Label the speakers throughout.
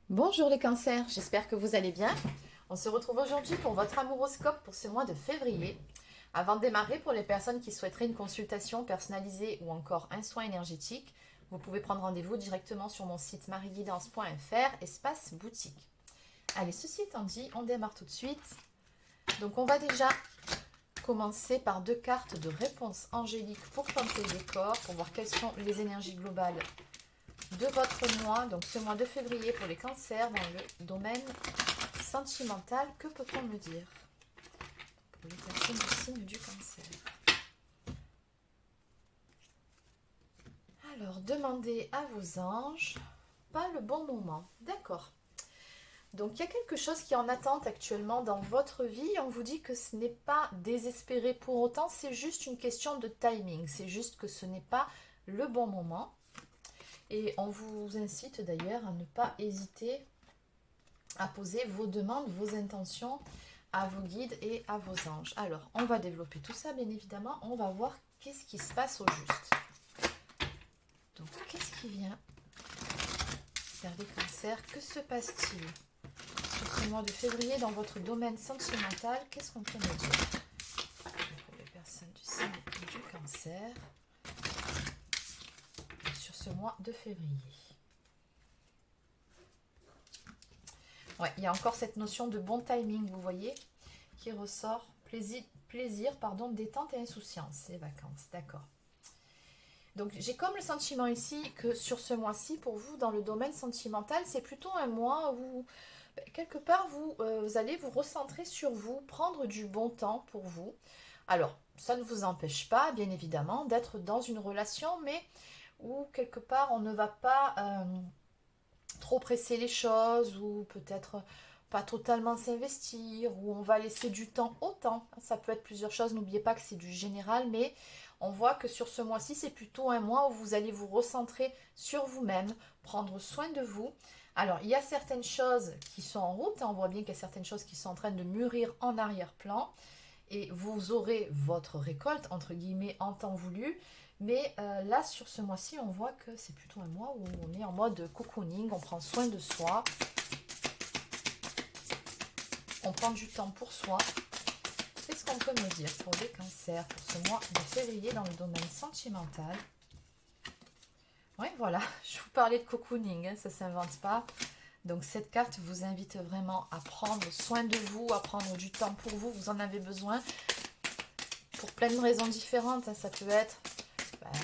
Speaker 1: Bonjour les cancers, j'espère que vous allez bien. On se retrouve aujourd'hui pour votre amouroscope pour ce mois de février. Avant de démarrer, pour les personnes qui souhaiteraient une consultation personnalisée ou encore un soin énergétique, vous pouvez prendre rendez-vous directement sur mon site marieguidance.fr, espace boutique. Allez, ceci étant dit, on démarre tout de suite. Donc on va déjà commencer par deux cartes de réponse angélique pour tenter le décor, pour voir quelles sont les énergies globales de votre mois, donc ce mois de février pour les cancers dans le domaine sentimental. Que peut-on me dire pour les personnes du signe du cancer? Alors, demandez à vos anges, pas le bon moment. D'accord. Donc, il y a quelque chose qui est en attente actuellement dans votre vie. On vous dit que ce n'est pas désespéré pour autant, c'est juste une question de timing. C'est juste que ce n'est pas le bon moment. Et on vous incite d'ailleurs à ne pas hésiter à poser vos demandes, vos intentions à vos guides et à vos anges. Alors, on va développer tout ça, bien évidemment. On va voir qu'est-ce qui se passe au juste. Donc, qu'est-ce qui vient vers les cancers? Que se passe-t-il sur ce mois de février dans votre domaine sentimental? Qu'est-ce qu'on peut me dire pour les personnes du signe du cancer sur ce mois de février? Ouais, il y a encore cette notion de bon timing, vous voyez, qui ressort. Plaisir, pardon, détente et insouciance, les vacances, d'accord. Donc j'ai comme le sentiment ici que sur ce mois-ci, pour vous, dans le domaine sentimental, c'est plutôt un mois où, quelque part, vous allez vous recentrer sur vous, prendre du bon temps pour vous. Alors, ça ne vous empêche pas, bien évidemment, d'être dans une relation, mais où, quelque part, on ne va pas trop presser les choses, ou peut-être pas totalement s'investir, ou on va laisser du temps au temps. Ça peut être plusieurs choses, n'oubliez pas que c'est du général, mais on voit que sur ce mois-ci, c'est plutôt un mois où vous allez vous recentrer sur vous-même, prendre soin de vous. Alors, il y a certaines choses qui sont en route, on voit bien qu'il y a certaines choses qui sont en train de mûrir en arrière-plan, et vous aurez votre récolte, entre guillemets, en temps voulu. Mais là, sur ce mois-ci, on voit que c'est plutôt un mois où on est en mode cocooning, on prend soin de soi, on prend du temps pour soi. Qu'est-ce qu'on peut me dire pour les cancers pour ce mois de février dans le domaine sentimental? Oui, voilà, je vous parlais de cocooning, hein, ça ne s'invente pas. Donc cette carte vous invite vraiment à prendre soin de vous, à prendre du temps pour vous. Vous en avez besoin pour plein de raisons différentes. Hein. Ça peut être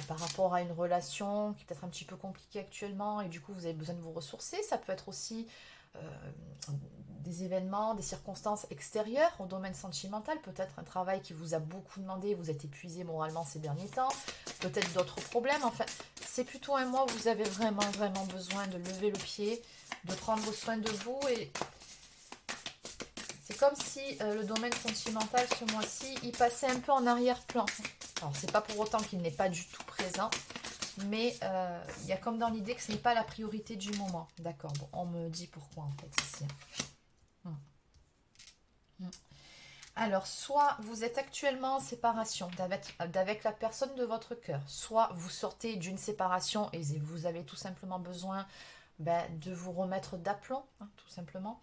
Speaker 1: par rapport à une relation qui est peut-être un petit peu compliquée actuellement et du coup vous avez besoin de vous ressourcer. Ça peut être aussi euh, des événements, des circonstances extérieures au domaine sentimental, peut-être un travail qui vous a beaucoup demandé, vous êtes épuisé moralement ces derniers temps, peut-être d'autres problèmes. Enfin, c'est plutôt un mois où vous avez vraiment besoin de lever le pied, de prendre soin de vous, et c'est comme si le domaine sentimental ce mois-ci, il passait un peu en arrière-plan. Alors, c'est pas pour autant qu'il n'est pas du tout présent, mais il y a comme dans l'idée que ce n'est pas la priorité du moment. D'accord, bon, on me dit pourquoi en fait ici. Alors, soit vous êtes actuellement en séparation avec la personne de votre cœur, soit vous sortez d'une séparation et vous avez tout simplement besoin de vous remettre d'aplomb, hein, tout simplement.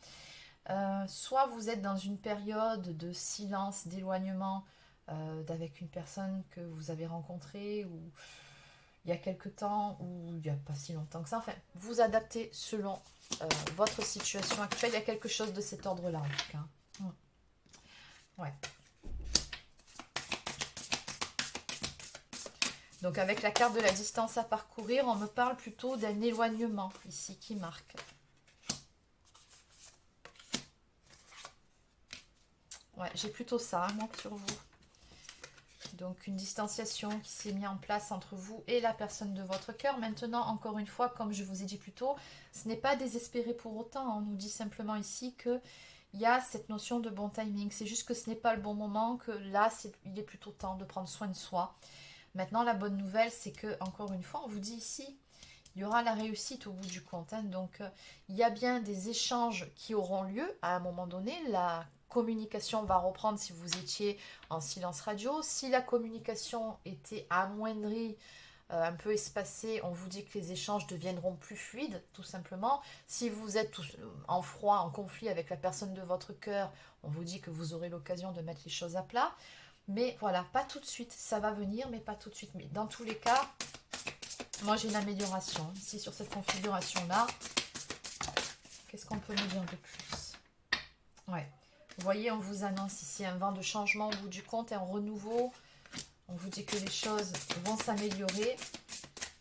Speaker 1: Soit vous êtes dans une période de silence, d'éloignement avec une personne que vous avez rencontrée ou il y a quelque temps ou il n'y a pas si longtemps que ça. Enfin, vous adaptez selon votre situation actuelle. Il y a quelque chose de cet ordre-là en tout cas. Ouais. Donc avec la carte de la distance à parcourir, on me parle plutôt d'un éloignement ici qui marque. Ouais, j'ai plutôt ça, moi, sur vous. Donc une distanciation qui s'est mise en place entre vous et la personne de votre cœur. Maintenant, encore une fois, comme je vous ai dit plus tôt, ce n'est pas désespéré pour autant. On nous dit simplement ici que il y a cette notion de bon timing. C'est juste que ce n'est pas le bon moment, que là, il est plutôt temps de prendre soin de soi. Maintenant, la bonne nouvelle, c'est que, encore une fois, on vous dit ici, il y aura la réussite au bout du compte. Hein. Donc, il y a bien des échanges qui auront lieu à un moment donné. La communication va reprendre si vous étiez en silence radio. Si la communication était amoindrie un peu espacé, on vous dit que les échanges deviendront plus fluides, tout simplement. Si vous êtes tous en froid, en conflit avec la personne de votre cœur, on vous dit que vous aurez l'occasion de mettre les choses à plat. Mais voilà, pas tout de suite. Ça va venir, mais pas tout de suite. Mais dans tous les cas, moi j'ai une amélioration. Ici, sur cette configuration-là, qu'est-ce qu'on peut me dire de plus? Ouais. Vous voyez, on vous annonce ici un vent de changement au bout du compte et un renouveau. On vous dit que les choses vont s'améliorer,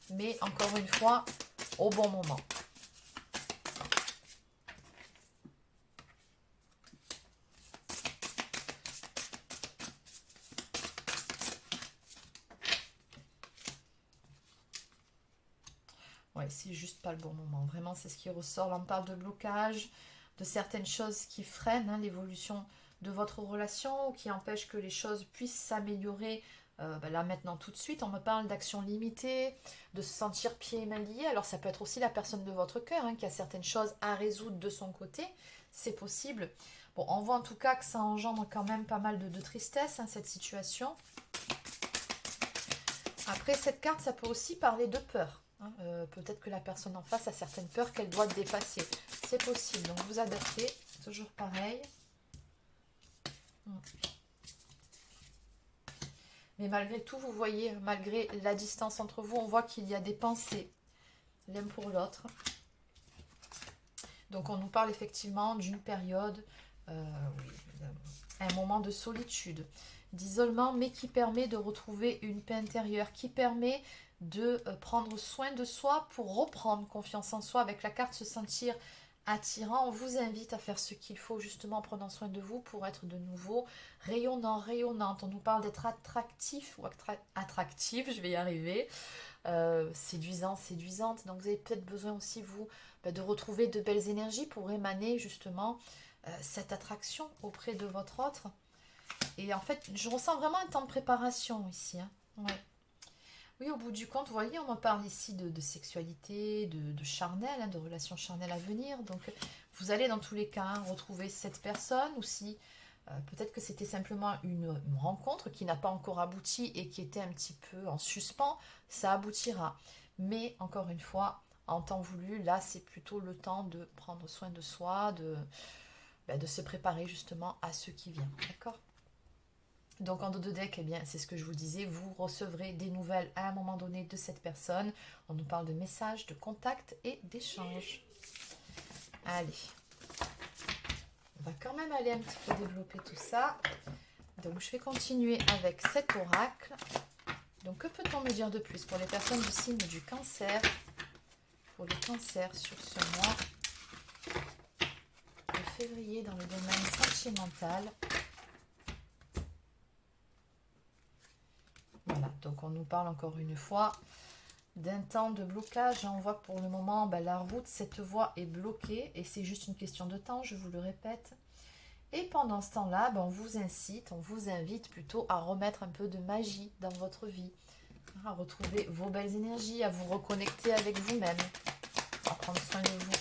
Speaker 1: mais encore une fois, au bon moment. Ouais, c'est juste pas le bon moment. Vraiment, c'est ce qui ressort. Là, on parle de blocage, de certaines choses qui freinent l'évolution de votre relation ou qui empêchent que les choses puissent s'améliorer là maintenant tout de suite. On me parle d'action limitée, de se sentir pieds et mains liés. Alors ça peut être aussi la personne de votre cœur qui a certaines choses à résoudre de son côté. C'est possible. Bon, on voit en tout cas que ça engendre quand même pas mal de tristesse, cette situation. Après, cette carte, ça peut aussi parler de peur. Peut-être que la personne en face a certaines peurs qu'elle doit dépasser. C'est possible. Donc, vous adaptez. Toujours pareil. Mais malgré tout, vous voyez, malgré la distance entre vous, on voit qu'il y a des pensées l'un pour l'autre. Donc, on nous parle effectivement d'une période, un moment de solitude, d'isolement, mais qui permet de retrouver une paix intérieure, qui permet de prendre soin de soi pour reprendre confiance en soi. Avec la carte se sentir attirant, on vous invite à faire ce qu'il faut justement en prenant soin de vous pour être de nouveau rayonnant, rayonnante. On nous parle d'être attractif ou attractive, je vais y arriver, séduisant, séduisante. Donc vous avez peut-être besoin aussi vous de retrouver de belles énergies pour émaner justement cette attraction auprès de votre autre. Et en fait, je ressens vraiment un temps de préparation ici. Ouais. Oui, au bout du compte, vous voyez, on me parle ici de sexualité, de charnel, de relations charnelles à venir. Donc, vous allez dans tous les cas retrouver cette personne, ou si peut-être que c'était simplement une rencontre qui n'a pas encore abouti et qui était un petit peu en suspens, ça aboutira. Mais, encore une fois, en temps voulu, là, c'est plutôt le temps de prendre soin de soi, de se préparer justement à ce qui vient. D'accord ? Donc en dos de deck, eh bien, c'est ce que je vous disais, vous recevrez des nouvelles à un moment donné de cette personne. On nous parle de messages, de contacts et d'échanges. Allez, on va quand même aller un petit peu développer tout ça. Donc je vais continuer avec cet oracle. Donc que peut-on me dire de plus pour les personnes du signe du cancer? Pour les cancers sur ce mois de février dans le domaine sentimental. Voilà, donc on nous parle encore une fois d'un temps de blocage. On voit que pour le moment, la route, cette voie est bloquée et c'est juste une question de temps, je vous le répète. Et pendant ce temps-là, on vous incite, on vous invite plutôt à remettre un peu de magie dans votre vie, à retrouver vos belles énergies, à vous reconnecter avec vous-même, à prendre soin de vous.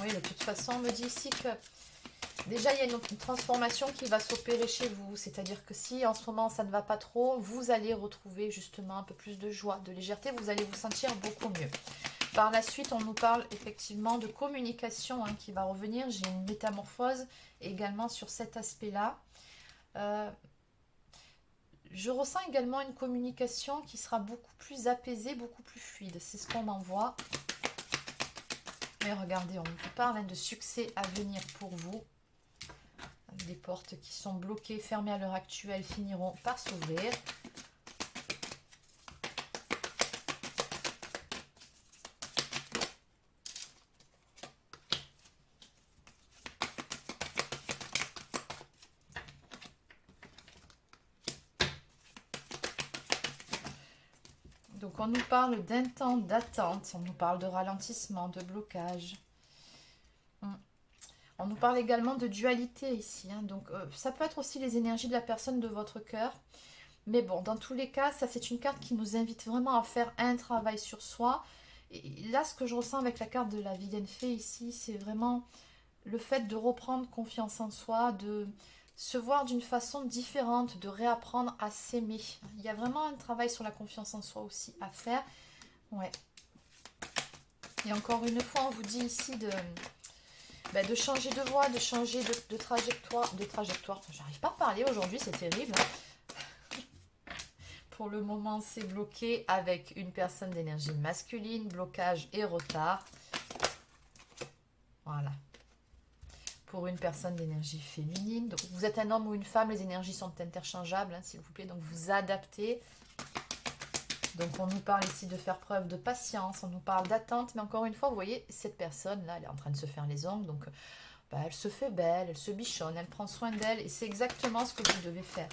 Speaker 1: Oui, de toute façon, on me dit ici que déjà, il y a une transformation qui va s'opérer chez vous. C'est-à-dire que si en ce moment, ça ne va pas trop, vous allez retrouver justement un peu plus de joie, de légèreté. Vous allez vous sentir beaucoup mieux. Par la suite, on nous parle effectivement de communication qui va revenir. J'ai une métamorphose également sur cet aspect-là. Je ressens également une communication qui sera beaucoup plus apaisée, beaucoup plus fluide. C'est ce qu'on m'envoie. Mais regardez, on vous parle de succès à venir pour vous. Des portes qui sont bloquées, fermées à l'heure actuelle, finiront par s'ouvrir. Donc on nous parle d'un temps d'attente, on nous parle de ralentissement, de blocage. On nous parle également de dualité ici. Donc ça peut être aussi les énergies de la personne de votre cœur. Mais bon, dans tous les cas, ça c'est une carte qui nous invite vraiment à faire un travail sur soi. Et là, ce que je ressens avec la carte de la vilaine fée ici, c'est vraiment le fait de reprendre confiance en soi, de se voir d'une façon différente, de réapprendre à s'aimer. Il y a vraiment un travail sur la confiance en soi aussi à faire. Ouais. Et encore une fois, on vous dit ici de changer de voie, de changer de trajectoire. J'arrive pas à parler aujourd'hui, c'est terrible. Pour le moment, c'est bloqué avec une personne d'énergie masculine, blocage et retard. Voilà. Pour une personne d'énergie féminine. Donc, vous êtes un homme ou une femme, les énergies sont interchangeables, hein, s'il vous plaît. Donc, vous adaptez. Donc, on nous parle ici de faire preuve de patience, on nous parle d'attente. Mais encore une fois, vous voyez, cette personne-là, elle est en train de se faire les ongles. Donc, elle se fait belle, elle se bichonne, elle prend soin d'elle. Et c'est exactement ce que vous devez faire.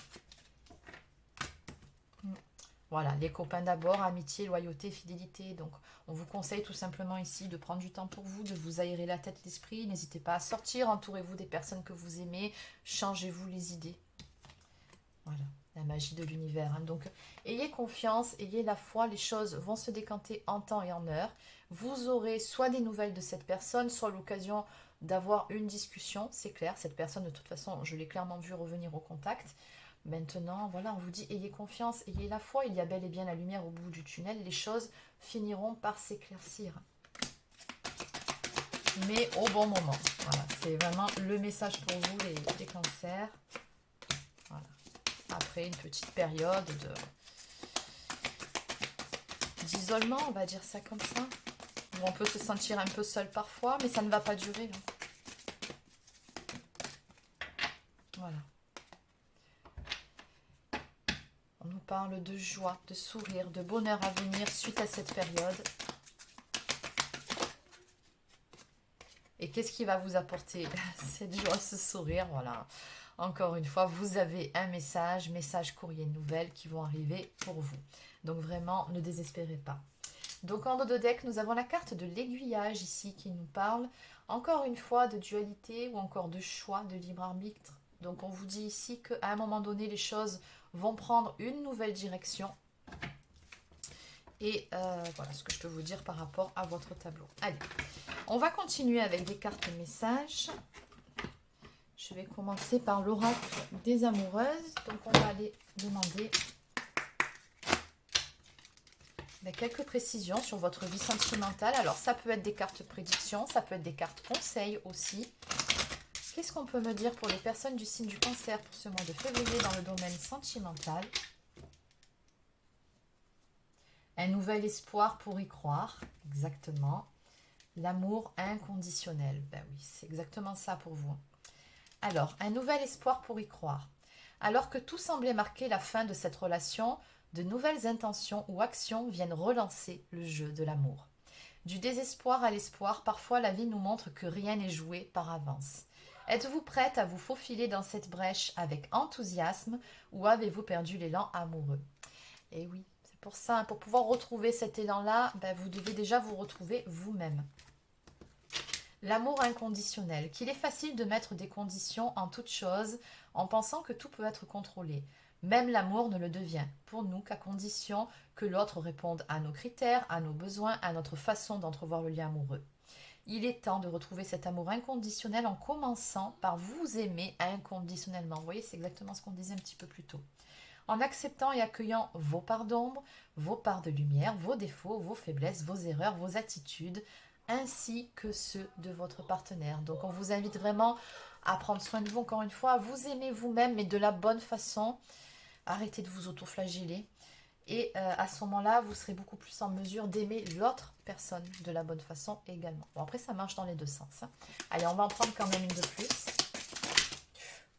Speaker 1: Voilà, les copains d'abord, amitié, loyauté, fidélité. Donc, on vous conseille tout simplement ici de prendre du temps pour vous, de vous aérer la tête, l'esprit. N'hésitez pas à sortir, entourez-vous des personnes que vous aimez, changez-vous les idées. Voilà, la magie de l'univers. Hein. Donc, ayez confiance, ayez la foi, les choses vont se décanter en temps et en heure. Vous aurez soit des nouvelles de cette personne, soit l'occasion d'avoir une discussion. C'est clair, cette personne, de toute façon, je l'ai clairement vu revenir au contact. Maintenant, voilà, on vous dit, ayez confiance, ayez la foi, il y a bel et bien la lumière au bout du tunnel, les choses finiront par s'éclaircir. Mais au bon moment. Voilà, c'est vraiment le message pour vous, les cancers. Voilà. Après une petite période d'isolement, on va dire ça comme ça. Où on peut se sentir un peu seul parfois, mais ça ne va pas durer. Là. Voilà. On nous parle de joie, de sourire, de bonheur à venir suite à cette période. Et qu'est-ce qui va vous apporter cette joie, ce sourire? Voilà. Encore une fois, vous avez un message courrier nouvelles qui vont arriver pour vous. Donc vraiment, ne désespérez pas. Donc en dos de deck, nous avons la carte de l'aiguillage ici qui nous parle encore une fois de dualité ou encore de choix, de libre arbitre. Donc on vous dit ici qu'à un moment donné, les choses vont prendre une nouvelle direction. Et voilà ce que je peux vous dire par rapport à votre tableau. Allez, on va continuer avec des cartes messages. Je vais commencer par l'oracle des amoureuses. Donc on va aller demander quelques précisions sur votre vie sentimentale. Alors ça peut être des cartes prédiction, ça peut être des cartes conseils aussi. Qu'est-ce qu'on peut me dire pour les personnes du signe du Cancer pour ce mois de février dans le domaine sentimental? Un nouvel espoir pour y croire, exactement. L'amour inconditionnel, ben oui, c'est exactement ça pour vous. Alors, un nouvel espoir pour y croire. Alors que tout semblait marquer la fin de cette relation, de nouvelles intentions ou actions viennent relancer le jeu de l'amour. Du désespoir à l'espoir, parfois la vie nous montre que rien n'est joué par avance. Êtes-vous prête à vous faufiler dans cette brèche avec enthousiasme ou avez-vous perdu l'élan amoureux? Eh oui, c'est pour ça, pour pouvoir retrouver cet élan-là, vous devez déjà vous retrouver vous-même. L'amour inconditionnel, qu'il est facile de mettre des conditions en toute chose en pensant que tout peut être contrôlé. Même l'amour ne le devient, pour nous, qu'à condition que l'autre réponde à nos critères, à nos besoins, à notre façon d'entrevoir le lien amoureux. Il est temps de retrouver cet amour inconditionnel en commençant par vous aimer inconditionnellement. Vous voyez, c'est exactement ce qu'on disait un petit peu plus tôt. En acceptant et accueillant vos parts d'ombre, vos parts de lumière, vos défauts, vos faiblesses, vos erreurs, vos attitudes, ainsi que ceux de votre partenaire. Donc on vous invite vraiment à prendre soin de vous, encore une fois, à vous aimer vous-même, mais de la bonne façon. Arrêtez de vous auto-flageller. Et à ce moment-là, vous serez beaucoup plus en mesure d'aimer l'autre personne de la bonne façon également. Bon, après, ça marche dans les deux sens. Hein. Allez, on va en prendre quand même une de plus.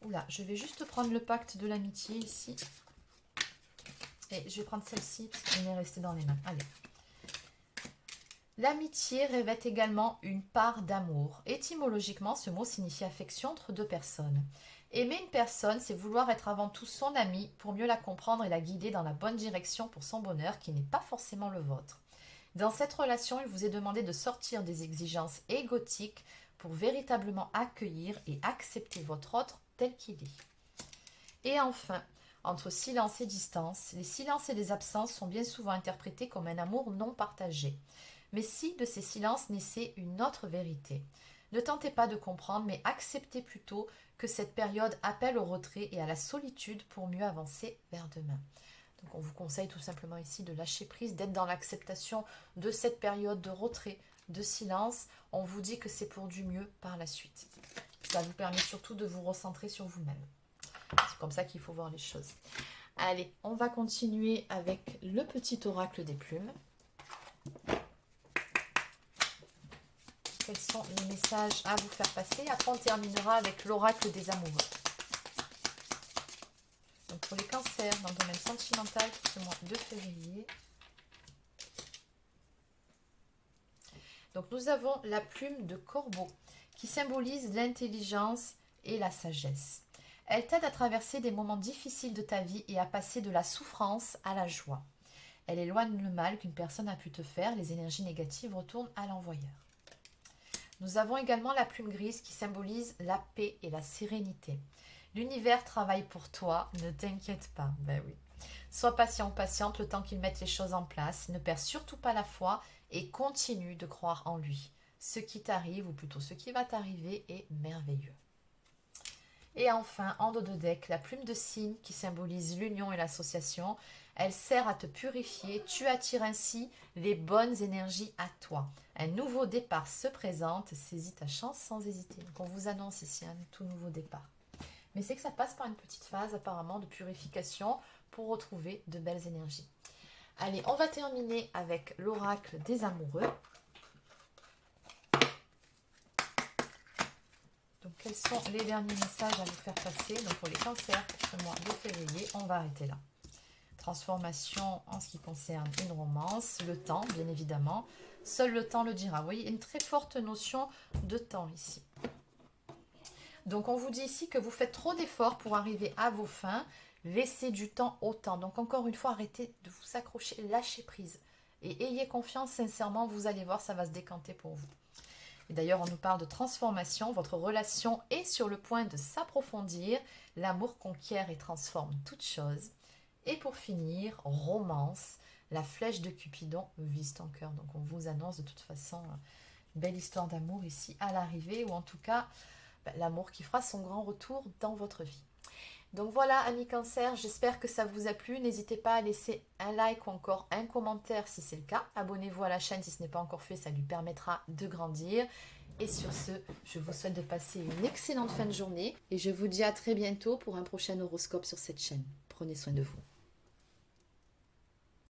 Speaker 1: Oula, je vais juste prendre le pacte de l'amitié ici. Et je vais prendre celle-ci parce qu'elle m'est restée dans les mains. Allez. L'amitié revêt également une part d'amour. Étymologiquement, ce mot signifie affection entre deux personnes. Aimer une personne, c'est vouloir être avant tout son ami pour mieux la comprendre et la guider dans la bonne direction pour son bonheur qui n'est pas forcément le vôtre. Dans cette relation, il vous est demandé de sortir des exigences égotiques pour véritablement accueillir et accepter votre autre tel qu'il est. Et enfin, entre silence et distance, les silences et les absences sont bien souvent interprétés comme un amour non partagé. Mais si de ces silences naissait une autre vérité? Ne tentez pas de comprendre, mais acceptez plutôt que cette période appelle au retrait et à la solitude pour mieux avancer vers demain. Donc on vous conseille tout simplement ici de lâcher prise, d'être dans l'acceptation de cette période de retrait, de silence. On vous dit que c'est pour du mieux par la suite. Ça vous permet surtout de vous recentrer sur vous-même. C'est comme ça qu'il faut voir les choses. Allez, on va continuer avec le petit oracle des plumes. Quels sont les messages à vous faire passer? Après, on terminera avec l'oracle des amoureux. Donc, pour les cancers dans le domaine sentimental pour ce mois de février. Donc, nous avons la plume de corbeau qui symbolise l'intelligence et la sagesse. Elle t'aide à traverser des moments difficiles de ta vie et à passer de la souffrance à la joie. Elle éloigne le mal qu'une personne a pu te faire. Les énergies négatives retournent à l'envoyeur. Nous avons également la plume grise qui symbolise la paix et la sérénité. L'univers travaille pour toi, ne t'inquiète pas. Ben oui. Sois patient ou patiente le temps qu'il mette les choses en place. Ne perds surtout pas la foi et continue de croire en lui. Ce qui t'arrive, ou plutôt ce qui va t'arriver, est merveilleux. Et enfin, en dos de deck, la plume de cygne qui symbolise l'union et l'association. Elle sert à te purifier. Tu attires ainsi les bonnes énergies à toi. Un nouveau départ se présente. Saisis ta chance sans hésiter. Donc on vous annonce ici un tout nouveau départ. Mais c'est que ça passe par une petite phase apparemment de purification pour retrouver de belles énergies. Allez, on va terminer avec l'oracle des amoureux. Donc, quels sont les derniers messages à vous faire passer? Donc, pour les cancers, pour ce mois de février, on va arrêter là. Transformation en ce qui concerne une romance, le temps, bien évidemment. Seul le temps le dira. Vous voyez, une très forte notion de temps ici. Donc, on vous dit ici que vous faites trop d'efforts pour arriver à vos fins. Laissez du temps au temps. Donc, encore une fois, arrêtez de vous accrocher, lâchez prise. Et ayez confiance, sincèrement, vous allez voir, ça va se décanter pour vous. Et d'ailleurs, on nous parle de transformation. Votre relation est sur le point de s'approfondir. L'amour conquiert et transforme toute chose. Et pour finir, romance. La flèche de Cupidon vise ton cœur. Donc, on vous annonce de toute façon une belle histoire d'amour ici à l'arrivée. Ou en tout cas, l'amour qui fera son grand retour dans votre vie. Donc voilà, amis cancer, j'espère que ça vous a plu. N'hésitez pas à laisser un like ou encore un commentaire si c'est le cas. Abonnez-vous à la chaîne si ce n'est pas encore fait, ça lui permettra de grandir. Et sur ce, je vous souhaite de passer une excellente fin de journée. Et je vous dis à très bientôt pour un prochain horoscope sur cette chaîne. Prenez soin de vous.